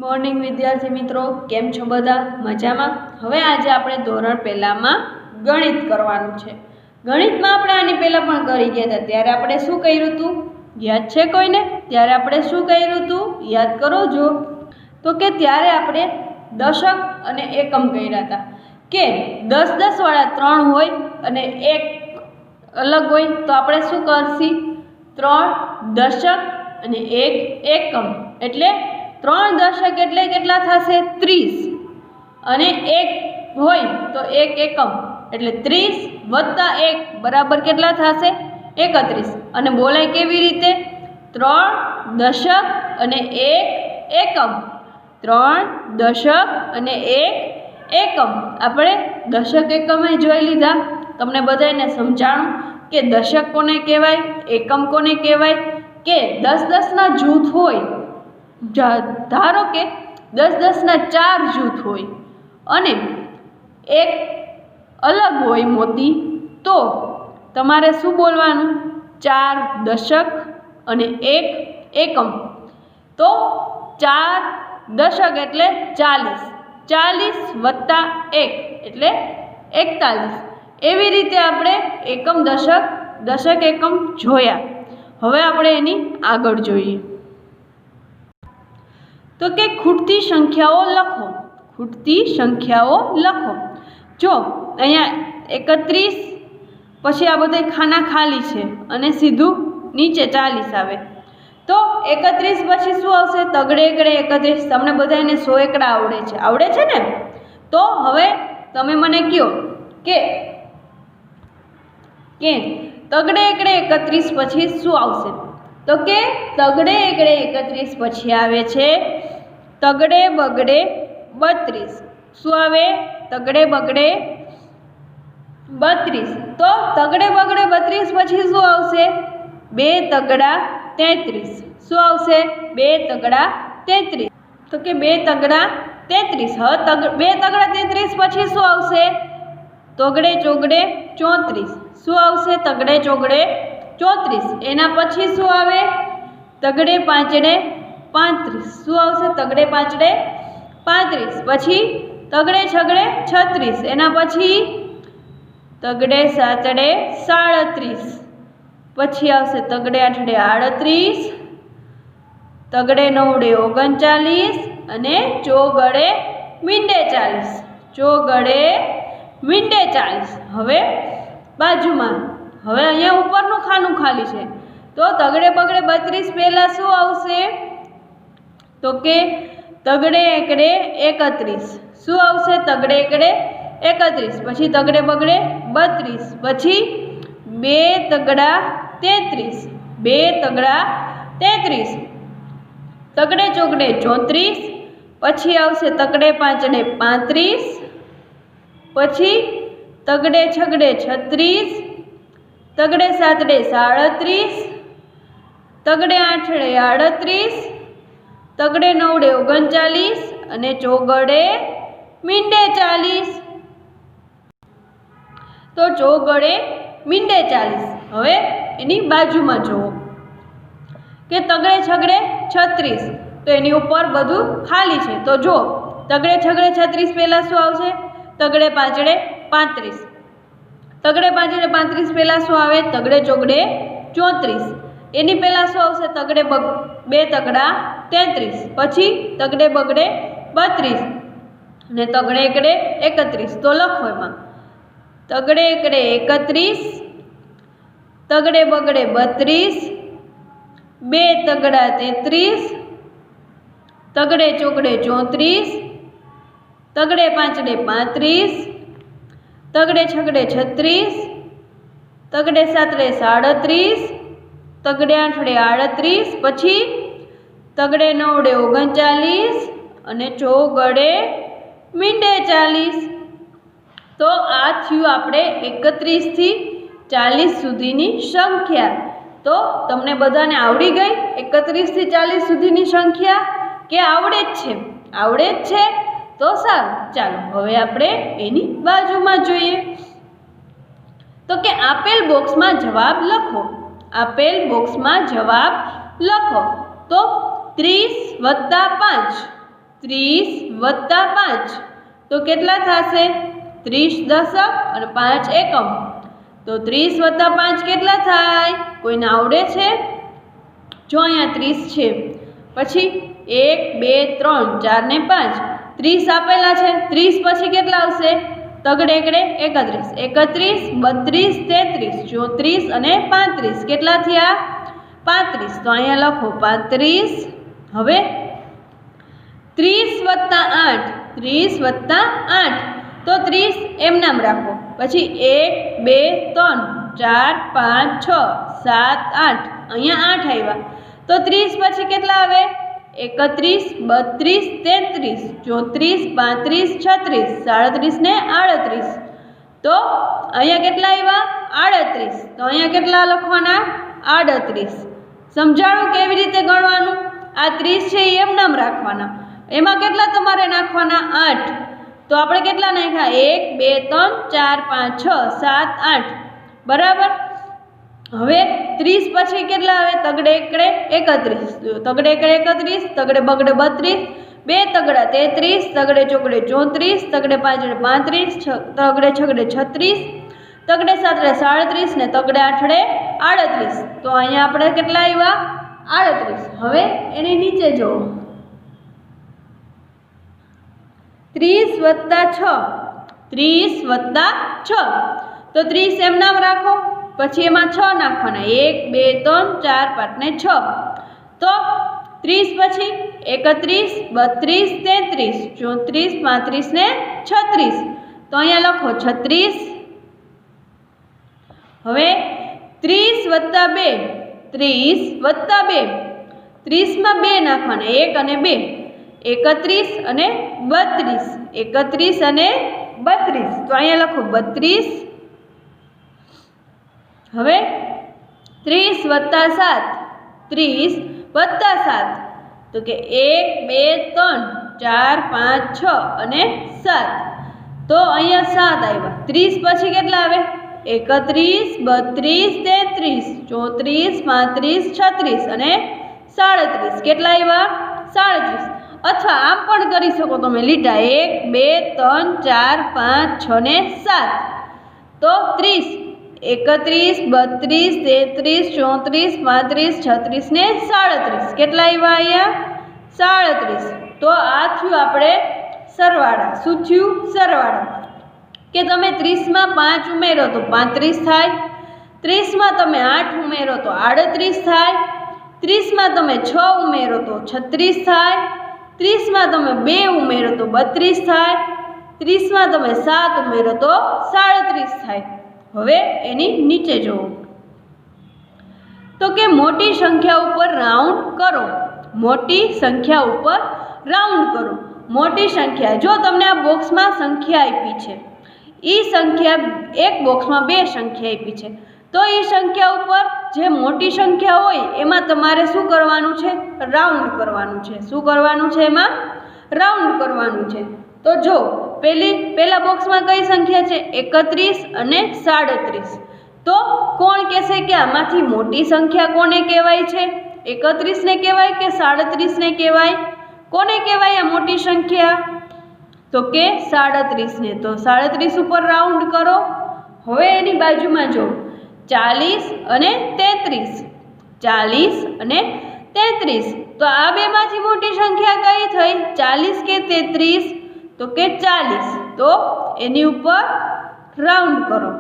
Morning વિદ્યાર્થી મિત્રો, કેમ છો બધા? મજામાં? હવે આજે આપણે ધોરણ પહેલામાં ગણિત કરવાનું છે. ગણિતમાં આપણે આની પહેલાં પણ કરી ગયા હતા. ત્યારે આપણે શું કર્યું હતું યાદ છે કોઈને? ત્યારે આપણે શું કર્યું હતું યાદ કરો જો. તો કે ત્યારે આપણે દશક અને એકમ કર્યા હતા કે 10-10 વાળા 3 હોય અને એક અલગ હોય. તો આપણે શું કરશી? 3 દશક અને 1 એકમ, એટલે 3 દશક એટલે કેટલા થશે? 30. અને 1 હોય તો 1 એકમ એટલે 30 વત્તા 1 બરાબર કેટલા થશે? 31. અને બોલાય કેવી રીતે? 3 દશક અને 1 એકમ. 3 દશક અને 1 એકમ. આપણે દશક એકમે જોઈ લીધા. તમને બધાને સમજાણું કે દશક કોને કહેવાય, એકમ કોને કહેવાય. કે 10-10ના જૂથ હોય, ધારો કે 10-10ના 4 જૂથ હોય અને એક અલગ હોય મોતી, તો તમારે શું બોલવાનું? 4 દશક અને 1 એકમ. તો 4 દશક એટલે 40, 40 વત્તા 1 એટલે 41. એવી રીતે આપણે એકમ દશક એકમ જોયા. હવે આપણે એની આગળ જોઈએ. તો કે ખૂટતી સંખ્યાઓ લખો. ખૂટતી સંખ્યાઓ લખો. જો અહીંયા 31, પછી આ બધા ખાના ખાલી છે અને સીધું નીચે 40 આવે. તો 31 પછી શું આવશે? તગડે એકડે 31. તમને બધાને 100 એકડા આવડે છે ને? તો હવે તમે મને કહો કે તગડે એકડે 31 પછી શું આવશે? તો કે તગડે એકડે 31 પછી આવે છે તગડે બગડે 32. શું આવે? તગડે બગડે 32. તો તગડે બગડે 32 પછી શું આવશે? 2 તગડા 33. શું આવશે? 2 તગડા 33. તો કે 2 તગડા 33. હવે 2 તગડા 33 પછી શું આવશે? તગડે ચોગડે 34. શું આવશે? તગડે ચોગડે 34. એના પછી શું આવે? તગડે પાંચડે 35. શું આવશે? તગડે પાંચડે 35. પછી તગડે છગડે 36. એના પછી તગડે સાતડે 37. પછી આવશે તગડે આઠડે 38, તગડે નવડે 39 અને ચોગડે મીંડે 40. ચોગડે મીંડે 40. હવે બાજુમાં અહીંયા ઉપરનું ખાનું ખાલી છે. તો તગડે બગડે 32 પહેલાં શું આવશે? તો કે તગડે એકડે 31. શું આવશે? તગડે એકડે 31. પછી તગડે બગડે 32. પછી 2 તગડા 33. 2 તગડા 33. તગડે ચોગડે 34. પછી આવશે તગડે પાંચડે 35. પછી તગડે છગડે 36. તગડે સાતડે 37. તગડે આઠડે 38. તગડે નવડે 39 અને ચોગડે મીંડે 40. તો ચોગડે મીંડે 40. હવે એની બાજુમાં જુઓ કે તગડે છગડે 36. તો એની ઉપર બધું ખાલી છે. તો જો તગડે છગડે 36 પહેલાં શું આવશે? તગડે પાંચડે 35. તગડે પાંચડે 35 પહેલાં શું આવે? તગડે ચોગડે 34. એની પહેલાં શું આવશે? તગડે 2 તગડા 33. પછી તગડે બગડે 32 અને તગડે એકડે 31. તો લખો એમાં તગડે એકડે 31, તગડે બગડે 32, 2 તગડા 33, તગડે ચોગડે 34, તગડે પાંચડે 35, તગડે છગડે 36, તગડે સાતડે 37, તગડે આઠડે 38. પછી તગડે નવડે 39 અને ચોગડે મીંડે 40. તો આ થયું આપણે 31 થી 40 સુધીની સંખ્યા. તો તમને બધાને આવડી ગઈ 31 થી 40 સુધીની સંખ્યા કે આવડે જ છે? આવડે જ છે. તો સારું, ચાલો હવે આપણે એની બાજુમાં જોઈએ. તો કે આપેલ બોક્સમાં જવાબ લખો. આપેલ બોક્સમાં જવાબ લખો. તો 30 + 5 30 વત્તા 5 તો કેટલા થશે? 30 દશક અને 5 એકમ. તો 30 વત્તા 5 કેટલા થાય? કોઈને આવડે છે? જો અહીંયા 30 છે, પછી 1 2 3 4 ને 5 30 આપેલા છે. 30 પછી કેટલા આવશે? તગડે એકડે 31 31 32 33 34 અને 35 કેટલા થયા? 35. તો અહીંયા લખો 35. હવે 30 વત્તા 8 30 વત્તા 8 તો 30 એમ નામ રાખો. પછી 1 2 3 4 5 6 7 8 અહીંયા 8 આવ્યા. તો 30 પછી કેટલા આવે? 31 32 33 34 35 36 37 ને 38. તો અહીંયા કેટલા આવ્યા? 38. તો અહીંયા કેટલા લખવાના? 38. સમજાણું કેવી રીતે ગણવાનું? આ 30 છે એમ નામ રાખવાના. એમાં કેટલા તમારે નાખવાના? 8. તો આપણે કેટલા નાખ્યા? 1 2 3 4 5 6 7 8 બરાબર. હવે 30 પછી કેટલા આવે? તગડે એકડે 31 તગડે એકડે 31 તગડે બગડે 32 2 તગડા 33 તગડે ચોકડે 34 તગડે 5 35 તગડે છગડે 36 તગડે 7 37 ને તગડે 8 38. તો અહીંયા આપણે કેટલા આવ્યા? 38. હવે એની નીચે જુઓ 30 વત્તા 6 30 વત્તા 6 તો 30 એમ નામ રાખો. પછી એમાં 6 નાખવાના 1 2 3 4 5 ને 6. તો 30 પછી 31 32 33 34 35 ને 36. તો અહીંયા લખો 36. હવે 30 વત્તા 2 30 વત્તા 2 30માં 2 નાખવાના 1 અને 2 31 અને 32 31 અને 32. તો અહીંયા લખો 32. હવે 30 વત્તા 7 30 વત્તા 7 તો કે 1 2 3 4 5 6 અને 7. તો અહીંયા 7 આવ્યા. 30 પછી કેટલા આવે? 31 32 33 34 35 36 અને 37. કેટલા આવ્યા? 37. અથવા આમ પણ કરી શકો તમે લીટા 1 2 3 4 5 6 ને 7. તો 30 31 32 33 34 35 36 ને 37. કેટલા આવ્યા અહીંયા? 37. તો આ થયું આપણે સરવાળા. શું થયું? સરવાળા. કે તમે 30માં 5 ઉમેરો તો 35 થાય, 30માં તમે 8 ઉમેરો તો 38 થાય, 30માં તમે 6 ઉમેરો તો 36 થાય, 30માં તમે 2 ઉમેરો તો 32 થાય, 30માં તમે 7 ઉમેરો તો 37 થાય. હવે એની નીચે જુઓ તો કે મોટી સંખ્યા ઉપર રાઉન્ડ કરો. મોટી સંખ્યા ઉપર રાઉન્ડ કરો. મોટી સંખ્યા, જો તમને આ બોક્સમાં સંખ્યા આપી છે, એ સંખ્યા એક બોક્સમાં 2 સંખ્યા આપી છે, તો એ સંખ્યા ઉપર જે મોટી સંખ્યા હોય એમાં તમારે શું કરવાનું છે? રાઉન્ડ કરવાનું છે. શું કરવાનું છે? એમાં રાઉન્ડ કરવાનું છે. તો જો પહેલા બોક્સમાં કઈ સંખ્યા છે? 31 અને 37. તો કોણ કહેશે કે આમાંથી મોટી સંખ્યા કોને કહેવાય છે? 31 ને કહેવાય કે 37 ને કહેવાય? કોને કહેવાય આ મોટી સંખ્યા? તો કે 37 ને. તો 37 ઉપર રાઉન્ડ કરો. હવે એની બાજુમાં જો 40 અને 33 40 અને 33. તો આ બેમાંથી મોટી સંખ્યા કઈ થઈ? 40 કે 33? તો કે 40. તો એની ઉપર રાઉન્ડ કરો.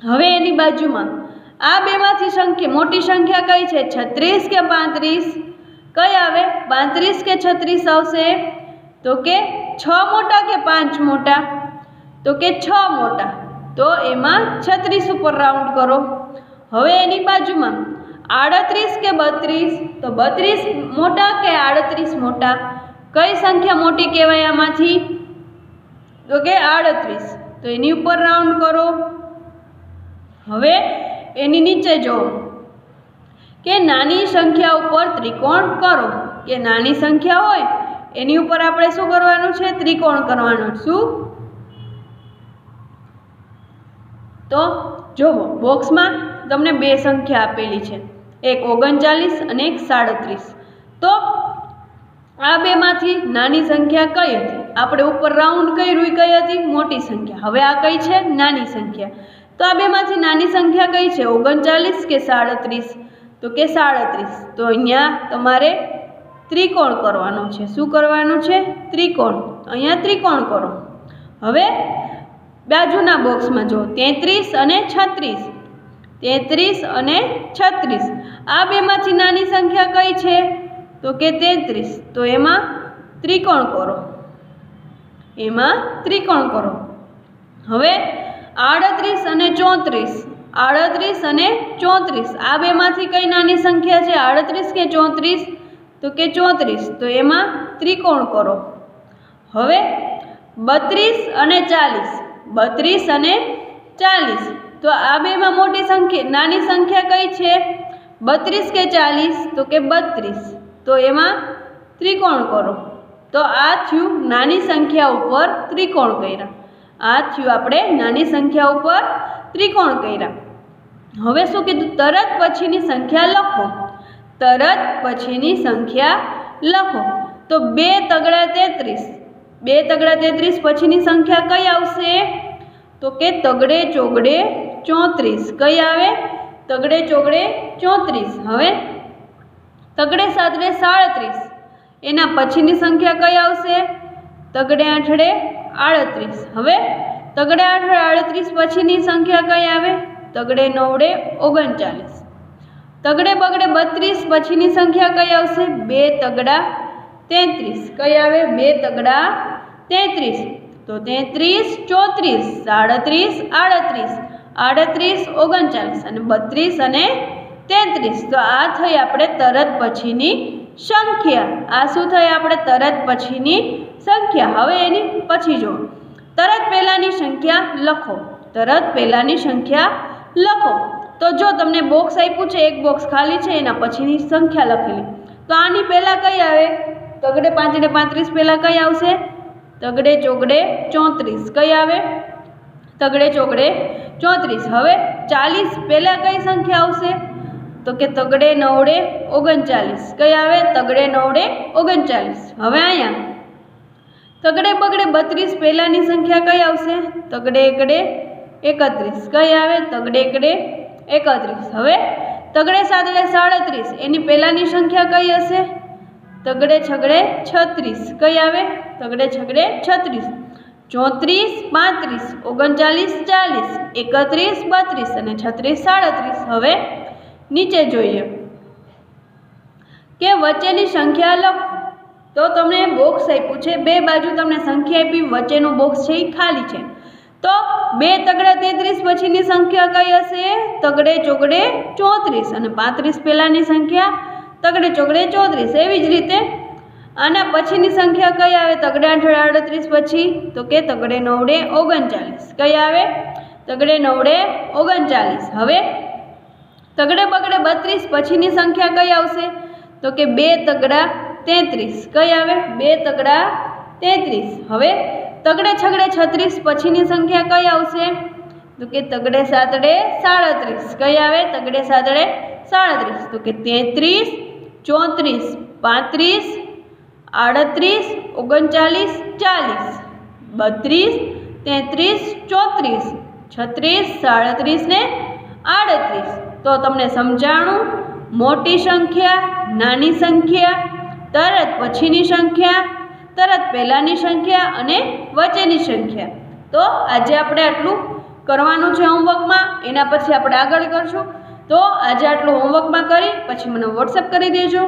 હવે એની બાજુમાં આ બેમાંથી મોટી સંખ્યા કઈ છે? 36 કે 35? કઈ આવે? 35 કે 36 આવશે? તો કે 6 મોટા કે 5 મોટા? તો કે 6 મોટા. તો એમાં 36 ઉપર રાઉન્ડ કરો. હવે એની બાજુમાં 38 કે 32? તો 32 મોટા કે 38 મોટા? કઈ સંખ્યા મોટી કહેવાય આમાંથી? તો કે 38. તો એની ઉપર રાઉન્ડ કરો. હવે એની નીચે જો કે નાની સંખ્યા ઉપર ત્રિકોણ કરો. કે નાની સંખ્યા હોય એની ઉપર આપણે શું કરવાનું છે? ત્રિકોણ કરવાનું. શું? તો જુઓ બોક્સમાં તમને 2 સંખ્યા આપેલી છે, એક 39 અને એક 37. તો આ બેમાંથી નાની સંખ્યા કઈ હતી? આપણે ઉપર રાઉન્ડ કર્યું એ કઈ હતી? મોટી સંખ્યા. હવે આ કઈ છે? નાની સંખ્યા. તો આ બેમાંથી નાની સંખ્યા કઈ છે? 39 કે 37? તો કે 37. તો અહીંયા તમારે ત્રિકોણ કરવાનો છે. શું કરવાનું છે? ત્રિકોણ. અહીંયા ત્રિકોણ કરો. હવે બાજુના બોક્સમાં જો 33 અને 36. 33 અને 36. આ બેમાંથી નાની સંખ્યા કઈ છે? તો કે 33. તો એમાં ત્રિકોણ કરો. એમાં ત્રિકોણ કરો. હવે 38 અને 34. 38 અને 34. આ બેમાંથી કઈ નાની સંખ્યા છે? 38 કે 34? તો કે 34. તો એમાં ત્રિકોણ કરો. હવે 32 અને 40. 32 અને 40. તો આ બેમાં મોટી સંખ્યા નાની સંખ્યા કઈ છે? 32 કે 40? તો કે 32. તો એમાં ત્રિકોણ કરો. તો આ થયું નાની સંખ્યા ઉપર ત્રિકોણ કર્યા. આ થયું આપણે નાની સંખ્યા ઉપર ત્રિકોણ કર્યા. હવે શું કીધું? તરત પછીની સંખ્યા લખો. તરત પછીની સંખ્યા લખો. તો 2 તગડા 33. 2 તગડા 33 પછીની સંખ્યા કઈ આવશે? તો કે તગડે ચોગડે 34. કઈ આવે? તગડે ચોગડે 34. હવે તગડે સાતડે 37. એના પછીની સંખ્યા કઈ આવશે? તગડે આઠડે 38. હવે તગડે આઠડે 38 પછીની સંખ્યા કઈ આવે? તગડે નવડે 39. તગડે બગડે 32 પછીની સંખ્યા કઈ આવશે? 2 તગડા 33. કઈ આવે? 2 તગડા 33. તો 33 34 37 38 38 39 અને 32 અને 33. તો આ થઈ આપણે તરત પછીની સંખ્યા. આ શું થઈ? આપણે તરત પછીની સંખ્યા. હવે એની પછી જો તરત પહેલાની સંખ્યા લખો. તરત પહેલાની સંખ્યા લખો. તો જો તમને બોક્સ આપ્યું છે, એક બોક્સ ખાલી છે, એના પછીની સંખ્યા લખેલી. તો આની પહેલાં કઈ આવે? તગડે પાંચડે 35 પહેલાં કઈ આવશે? તગડે ચોગડે 34. કઈ આવે? તગડે ચોગડે 34. હવે 40 પહેલાં કઈ સંખ્યા આવશે? તો કે તગડે નવડે 39. કઈ આવે? તગડે નવડે 39. હવે અહીંયા તગડે બગડે 32 પહેલાંની સંખ્યા કઈ આવશે? તગડે એકડે 31. કઈ આવે? તગડે એકડે 31. હવે તગડે સાતડે 37. એની પહેલાંની સંખ્યા કઈ હશે? તગડે છગડે 36. કઈ આવે? તગડે છગડે 36. 34 35 39 40 31 32 અને 36 37. હવે નીચે જોઈએ કે વચ્ચેની સંખ્યા લખો. તો તમને બોક્સ આપ્યું છે, બે બાજુ તમને સંખ્યા આપી, વચ્ચેનું બોક્સ છે એ ખાલી છે. તો 2 તગડા 33 પછીની સંખ્યા કઈ હશે? તગડે ચોગડે 34 અને 35 પહેલાંની સંખ્યા તગડે ચોગડે 34. એવી જ રીતે આના પછીની સંખ્યા કઈ આવે? તગડે આઠડે 38 પછી? તો કે તગડે નવડે 39. કઈ આવે? તગડે નવડે 39. હવે તગડે બગડે 32 પછીની સંખ્યા કઈ આવશે? તો કે 2 તગડા 33. કઈ આવે? 2 તગડા 33. હવે તગડે છગડે 36 પછીની સંખ્યા કઈ આવશે? તો કે તગડે સાતડે 37. કઈ આવે? તગડે સાતડે 37. તો કે 33 34 35 38 39 40 32 33 34 36 37 ને 38. તો તમને સમજાણું મોટી સંખ્યા, નાની સંખ્યા, તરત પછીની સંખ્યા, તરત પહેલાંની સંખ્યા અને વચ્ચેની સંખ્યા. તો આજે આપણે આટલું કરવાનું છે હોમવર્કમાં. એના પછી આપણે આગળ કરશું. તો આજે આટલું હોમવર્કમાં કરી પછી મને વોટ્સએપ કરી દેજો.